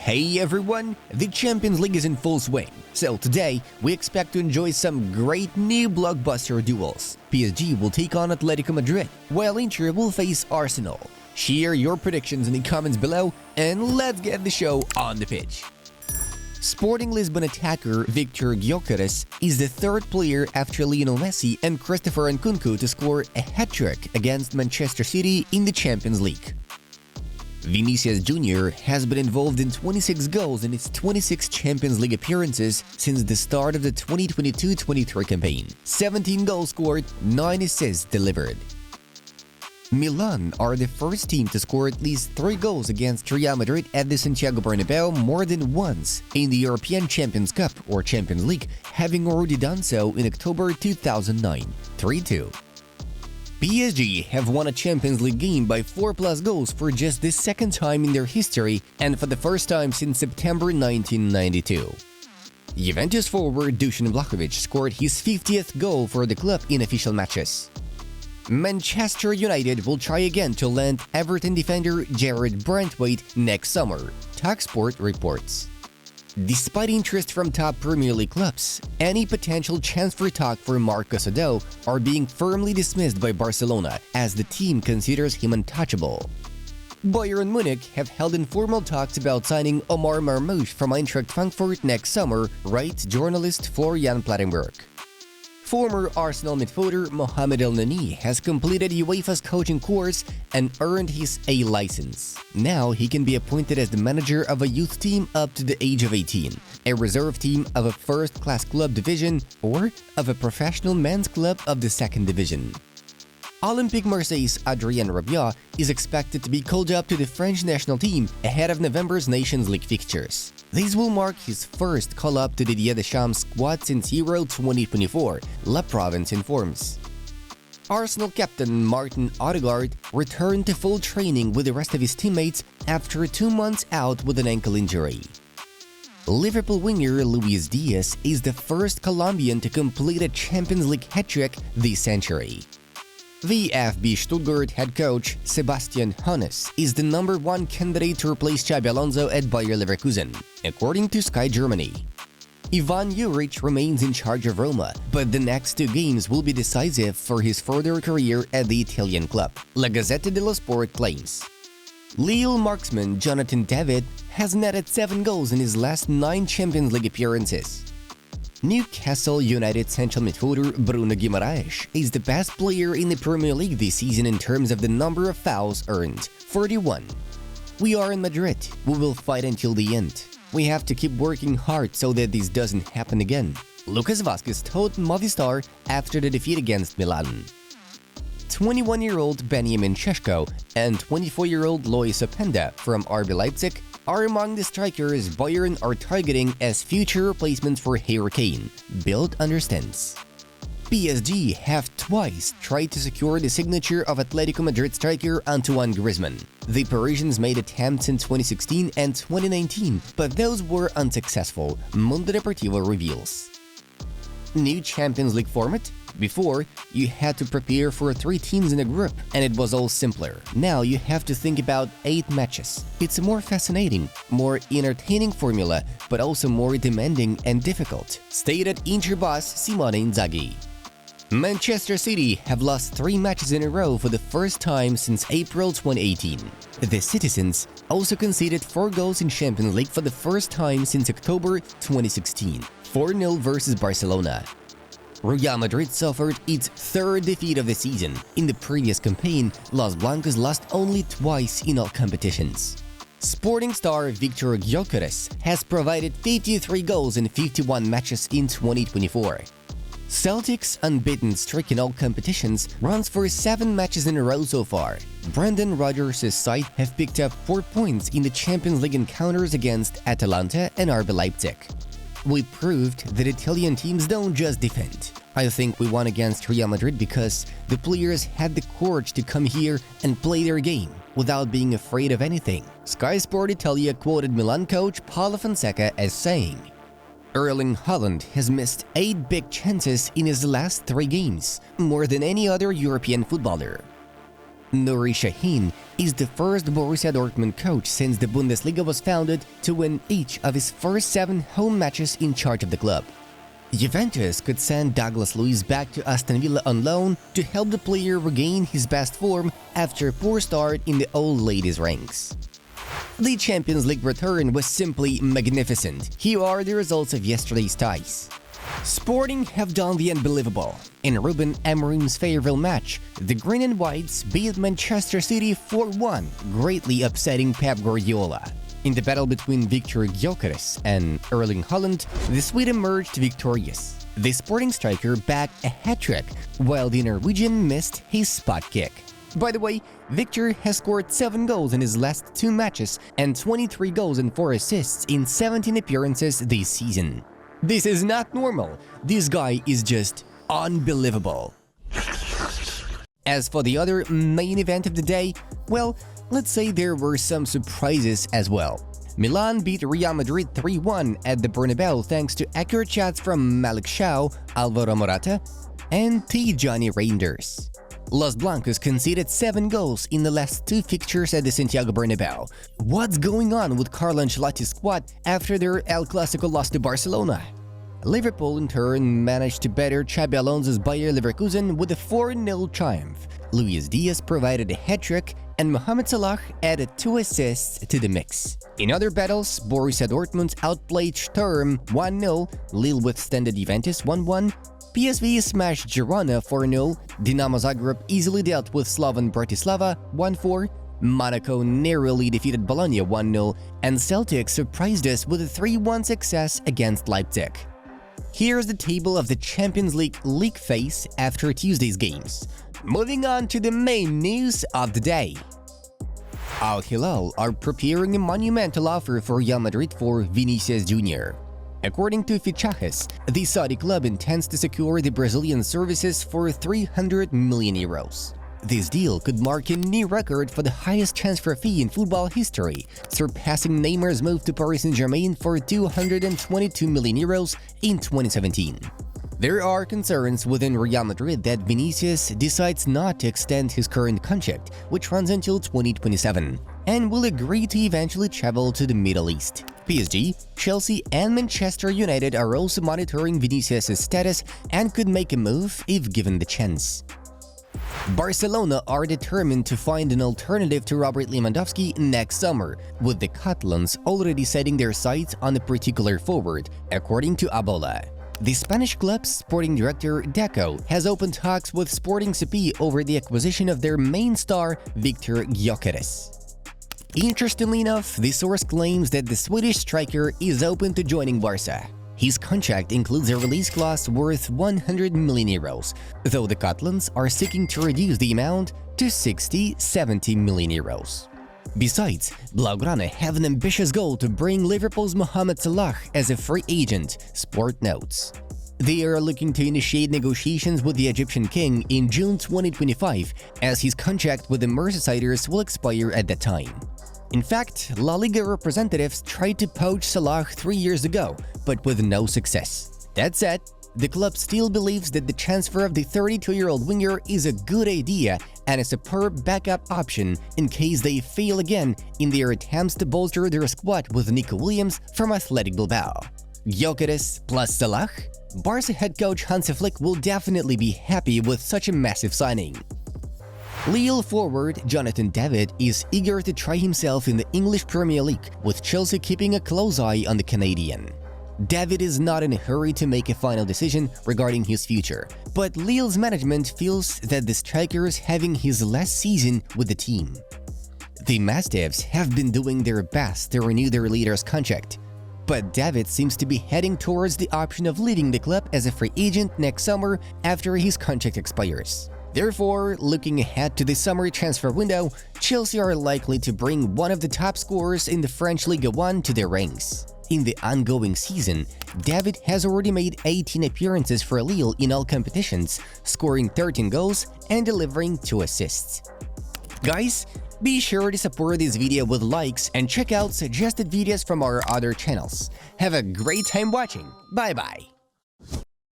Hey everyone, the Champions League is in full swing, so today we expect to enjoy some great new blockbuster duels. PSG will take on Atletico Madrid, while Inter will face Arsenal. Share your predictions in the comments below, and let's get the show on the pitch. Sporting Lisbon attacker Victor Gyökeres is the third player after Lionel Messi and Christopher Nkunku to score a hat-trick against Manchester City in the Champions League. Vinicius Jr. has been involved in 26 goals in his 26 Champions League appearances since the start of the 2022-23 campaign. 17 goals scored, 9 assists delivered. Milan are the first team to score at least 3 goals against Real Madrid at the Santiago Bernabeu more than once in the European Champions Cup or Champions League, having already done so in October 2009, 3-2. PSG have won a Champions League game by 4+ goals for just the second time in their history and for the first time since September 1992. Juventus forward Dusan Vlahovic scored his 50th goal for the club in official matches. Manchester United will try again to land Everton defender Jared Brantwaite next summer, TalkSport reports. Despite interest from top Premier League clubs, any potential transfer talk for Marcos Odo are being firmly dismissed by Barcelona as the team considers him untouchable. Bayern Munich have held informal talks about signing Omar Marmoush from Eintracht Frankfurt next summer, writes journalist Florian Plettenberg. Former Arsenal midfielder Mohamed El Neni has completed UEFA's coaching course and earned his A license. Now he can be appointed as the manager of a youth team up to the age of 18, a reserve team of a first-class club division, or of a professional men's club of the second division. Olympique Marseille's Adrien Rabiot is expected to be called up to the French national team ahead of November's Nations League fixtures. This will mark his first call-up to Didier Deschamps' squad since Euro 2024, La Provence informs. Arsenal captain Martin Odegaard returned to full training with the rest of his teammates after 2 months out with an ankle injury. Liverpool winger Luis Diaz is the first Colombian to complete a Champions League hat-trick this century. VfB Stuttgart head coach Sebastian Hoeneß is the #1 candidate to replace Xabi Alonso at Bayer Leverkusen, according to Sky Germany. Ivan Juric remains in charge of Roma, but the next 2 games will be decisive for his further career at the Italian club, La Gazzetta dello Sport claims. Lille marksman Jonathan David has netted 7 goals in his last 9 Champions League appearances. Newcastle United central midfielder Bruno Guimaraes is the best player in the Premier League this season in terms of the number of fouls earned, 41. "We are in Madrid, we will fight until the end. We have to keep working hard so that this doesn't happen again," Lucas Vázquez told Movistar after the defeat against Milan. 21-year-old Benjamin Šeško and 24-year-old Lois Openda from RB Leipzig are among the strikers Bayern are targeting as future replacements for Harry Kane, Bild understands. PSG have twice tried to secure the signature of Atletico Madrid striker Antoine Griezmann. The Parisians made attempts in 2016 and 2019, but those were unsuccessful, Mundo Deportivo reveals. New Champions League format? Before, you had to prepare for 3 teams in a group, and it was all simpler. Now you have to think about 8 matches. It's a more fascinating, more entertaining formula, but also more demanding and difficult, stated Inter boss Simone Inzaghi. Manchester City have lost 3 matches in a row for the first time since April 2018. The Citizens also conceded 4 goals in Champions League for the first time since October 2016, 4-0 versus Barcelona. Real Madrid suffered its 3rd defeat of the season. In the previous campaign, Los Blancos lost only twice in all competitions. Sporting star Victor GYÖKERES has provided 53 goals in 51 matches in 2024. Celtic's unbeaten streak in all competitions runs for 7 matches in a row so far. Brendan Rodgers' side have picked up 4 points in the Champions League encounters against Atalanta and RB Leipzig. "We proved that Italian teams don't just defend. I think we won against Real Madrid because the players had the courage to come here and play their game without being afraid of anything," Sky Sport Italia quoted Milan coach Paulo Fonseca as saying. Erling Haaland has missed 8 big chances in his last 3 games, more than any other European footballer. Nuri Sahin is the first Borussia Dortmund coach since the Bundesliga was founded to win each of his first 7 home matches in charge of the club. Juventus could send Douglas Luiz back to Aston Villa on loan to help the player regain his best form after a poor start in the old ladies' ranks. The Champions League return was simply magnificent. Here are the results of yesterday's ties. Sporting have done the unbelievable. In Ruben Amorim's farewell match, the Green and Whites beat Manchester City 4-1, greatly upsetting Pep Guardiola. In the battle between Victor Gyökeres and Erling Haaland, the Swede emerged victorious. The Sporting striker bagged a hat-trick, while the Norwegian missed his spot kick. By the way, Victor has scored 7 goals in his last 2 matches and 23 goals and 4 assists in 17 appearances this season. This is not normal. This guy is just unbelievable. As for the other main event of the day, well, let's say there were some surprises as well. Milan beat Real Madrid 3-1 at the Bernabeu thanks to accurate shots from Malik Shaw, Alvaro Morata, and Tijani Reinders. Los Blancos conceded 7 goals in the last 2 fixtures at the Santiago Bernabeu. What's going on with Carlo Ancelotti's squad after their El Clasico loss to Barcelona? Liverpool in turn managed to better Xabi Alonso's Bayer Leverkusen with a 4-0 triumph. Luis Diaz provided a hat-trick and Mohamed Salah added 2 assists to the mix. In other battles, Borussia Dortmund outplayed Sturm 1-0, Lille withstood Juventus 1-1, PSV smashed Girona 4-0, Dinamo Zagreb easily dealt with Slovan Bratislava 1-4, Monaco narrowly defeated Bologna 1-0, and Celtic surprised us with a 3-1 success against Leipzig. Here's the table of the Champions League phase after Tuesday's games. Moving on to the main news of the day. Al Hilal are preparing a monumental offer for Real Madrid for Vinicius Jr. According to Fichajes, the Saudi club intends to secure the Brazilian services for 300 million euros. This deal could mark a new record for the highest transfer fee in football history, surpassing Neymar's move to Paris Saint-Germain for 222 million euros in 2017. There are concerns within Real Madrid that Vinicius decides not to extend his current contract, which runs until 2027, and will agree to eventually travel to the Middle East. PSG, Chelsea and Manchester United are also monitoring Vinicius' status and could make a move if given the chance. Barcelona are determined to find an alternative to Robert Lewandowski next summer, with the Catalans already setting their sights on a particular forward, according to Abola. The Spanish club's sporting director, Deco, has opened talks with Sporting CP over the acquisition of their main star, Victor Gyökeres. Interestingly enough, the source claims that the Swedish striker is open to joining Barca. His contract includes a release clause worth 100 million euros, though the Catalans are seeking to reduce the amount to 60-70 million euros. Besides, Blaugrana have an ambitious goal to bring Liverpool's Mohamed Salah as a free agent, Sport notes. They are looking to initiate negotiations with the Egyptian king in June 2025, as his contract with the Merseysiders will expire at that time. In fact, La Liga representatives tried to poach Salah 3 years ago, but with no success. That said, the club still believes that the transfer of the 32-year-old winger is a good idea and a superb backup option in case they fail again in their attempts to bolster their squad with Nico Williams from Athletic Bilbao. Gyökeres plus Salah? Barca head coach Hansi Flick will definitely be happy with such a massive signing. Lille forward Jonathan David is eager to try himself in the English Premier League, with Chelsea keeping a close eye on the Canadian. David is not in a hurry to make a final decision regarding his future, but Lille's management feels that the striker is having his last season with the team. The Mastiffs have been doing their best to renew their leader's contract, but David seems to be heading towards the option of leaving the club as a free agent next summer after his contract expires. Therefore, looking ahead to the summer transfer window, Chelsea are likely to bring one of the top scorers in the French Ligue 1 to their ranks. In the ongoing season, David has already made 18 appearances for Lille in all competitions, scoring 13 goals and delivering 2 assists. Guys, be sure to support this video with likes and check out suggested videos from our other channels. Have a great time watching. Bye bye.